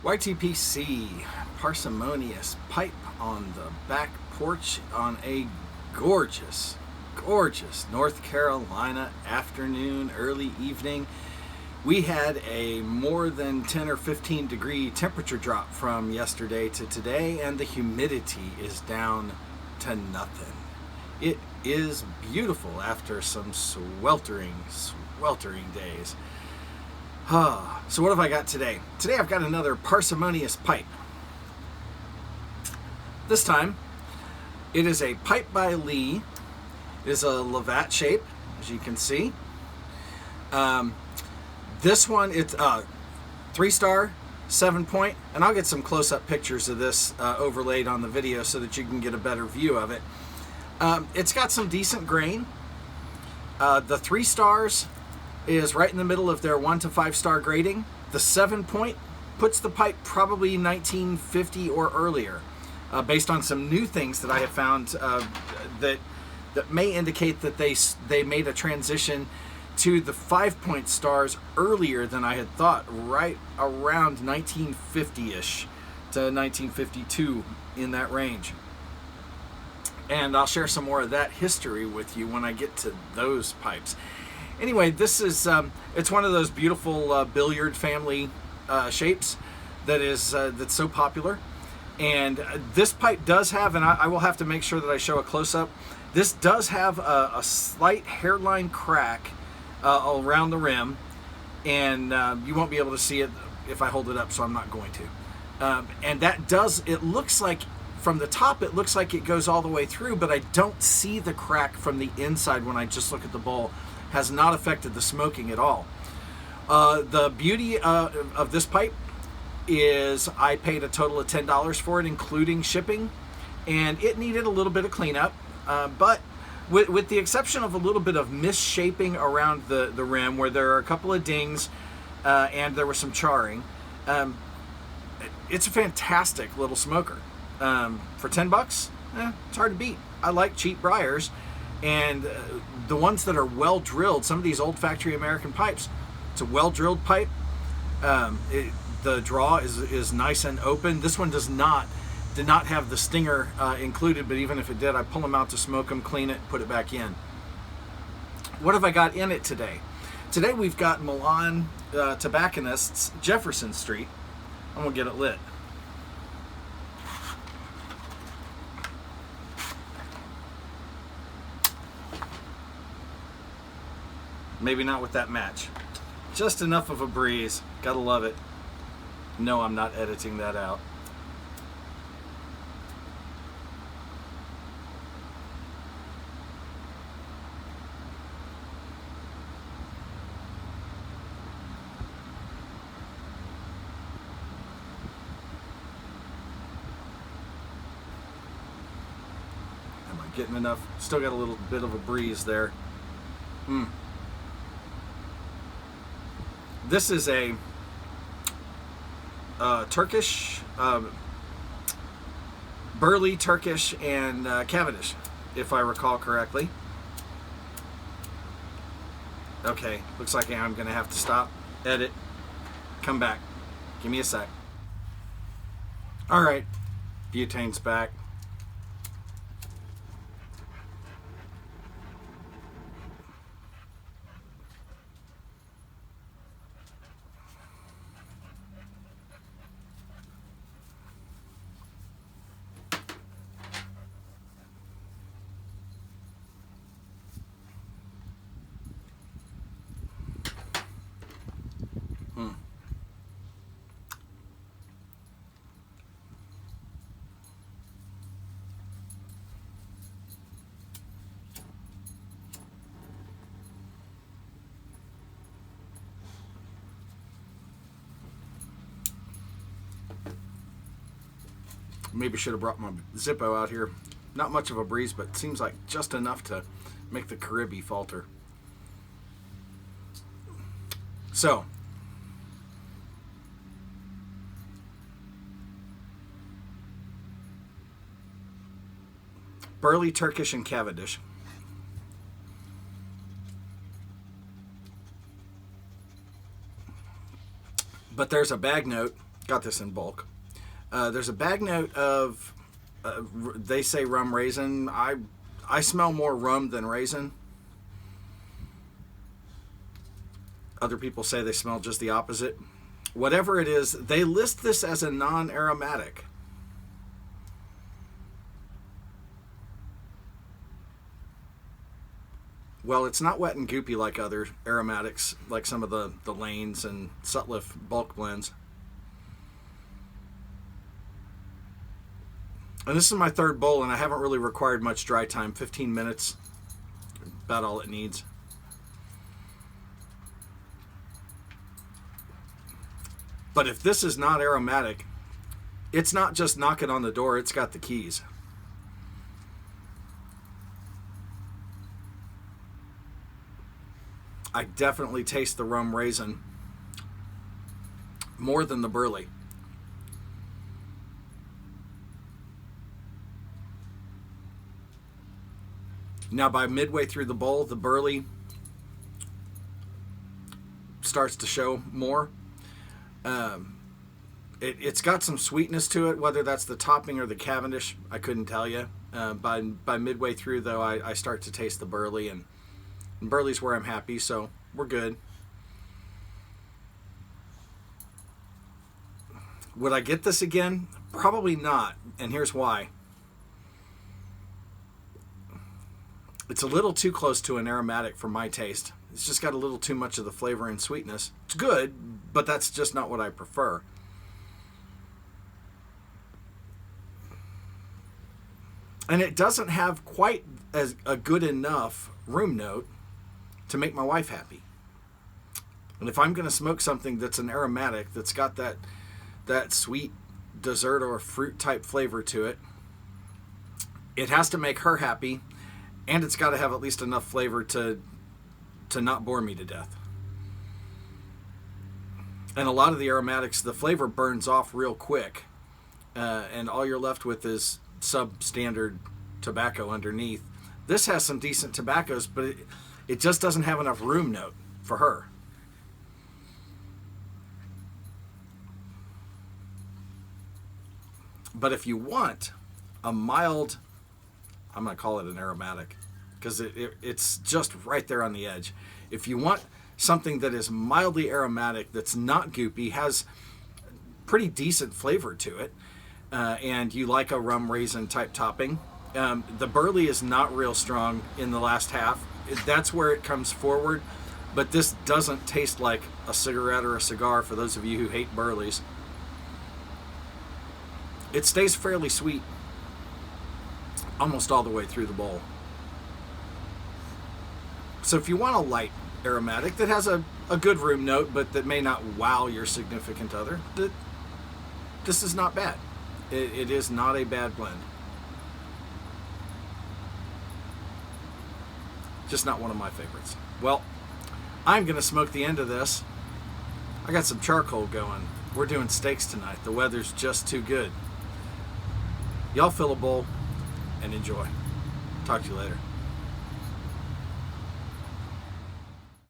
YTPC, Parsimonious pipe on the back porch on a gorgeous, gorgeous North Carolina afternoon, early evening. We had a more than 10 or 15 degree temperature drop from yesterday to today, and the humidity is down to nothing. It is beautiful after some sweltering days. So what have I got today? Today I've got another Parsimonious pipe. This time, it is a pipe by Lee. It is a Lavatt shape, as you can see. This one, it's 3-star, 7-point, and I'll get some close-up pictures of this overlaid on the video so that you can get a better view of it. It's got some decent grain. The 3 stars is right in the middle of their 1 to 5-star grading. The 7-point puts the pipe probably 1950 or earlier, based on some new things that I have found that may indicate that they made a transition to the 5-point stars earlier than I had thought, right around 1950-ish to 1952, in that range. And I'll share some more of that history with you when I get to those pipes. Anyway, this is it's one of those beautiful billiard family shapes that's so popular. And this pipe does have, and I will have to make sure that I show a close-up, this does have a slight hairline crack around the rim, and you won't be able to see it if I hold it up, so I'm not going to. And that does, it looks like, from the top, it looks like it goes all the way through, but I don't see the crack from the inside when I just look at the bowl. Has not affected the smoking at all. The beauty of this pipe is I paid a total of $10 for it, including shipping, and it needed a little bit of cleanup, but with the exception of a little bit of misshaping around the rim where there are a couple of dings and there was some charring, it's a fantastic little smoker. For $10, it's hard to beat. I like cheap briars, and the ones that are well drilled, some of these old factory American pipes, it's a well drilled pipe. The draw is nice and open. This one did not have the stinger included, but even if it did, I pull them out to smoke them, clean it, put it back in. What have I got in it today? Today we've got Milan tobacconists, Jefferson Street. I'm gonna get it lit. Maybe not with that match. Just enough of a breeze. Gotta love it. No, I'm not editing that out. Am I getting enough? Still got a little bit of a breeze there. This is a Turkish, Burley, Turkish, and Cavendish, if I recall correctly. Okay, looks like I'm going to have to stop, edit, come back. Give me a sec. All right, butane's back. Maybe should have brought my Zippo out here. Not much of a breeze, but seems like just enough to make the Caribbean falter. So, Burley, Turkish, and Cavendish. But there's a bag note Got this in bulk. There's a bag note of, they say rum raisin. I smell more rum than raisin. Other people say they smell just the opposite. Whatever it is, they list this as a non-aromatic. Well, it's not wet and goopy like other aromatics, like some of the Lanes and Sutliff bulk blends. And this is my third bowl, and I haven't really required much dry time. 15 minutes, about all it needs. But if this is not aromatic, it's not just knocking on the door, it's got the keys. I definitely taste the rum raisin more than the burley. Now by midway through the bowl, the burley starts to show more. It's got some sweetness to it, whether that's the topping or the Cavendish, I couldn't tell you. By midway through, though, I start to taste the burley, and burley's where I'm happy, so we're good. Would I get this again? Probably not, and here's why. It's a little too close to an aromatic for my taste. It's just got a little too much of the flavor and sweetness. It's good, but that's just not what I prefer. And it doesn't have quite as a good enough room note to make my wife happy. And if I'm going to smoke something that's an aromatic, that's got that sweet dessert or fruit type flavor to it, it has to make her happy, and it's got to have at least enough flavor to not bore me to death. And a lot of the aromatics, the flavor burns off real quick, and all you're left with is substandard tobacco underneath. This has some decent tobaccos, but it just doesn't have enough room note for her. But if you want a mild, I'm going to call it an aromatic, because it's just right there on the edge. If you want something that is mildly aromatic, that's not goopy, has pretty decent flavor to it, and you like a rum raisin type topping, the burley is not real strong in the last half. That's where it comes forward, but this doesn't taste like a cigarette or a cigar for those of you who hate burleys. It stays fairly sweet almost all the way through the bowl. So if you want a light aromatic that has a good room note, but that may not wow your significant other, this is not bad. It is not a bad blend. Just not one of my favorites. Well, I'm going to smoke the end of this. I got some charcoal going. We're doing steaks tonight. The weather's just too good. Y'all fill a bowl and enjoy. Talk to you later.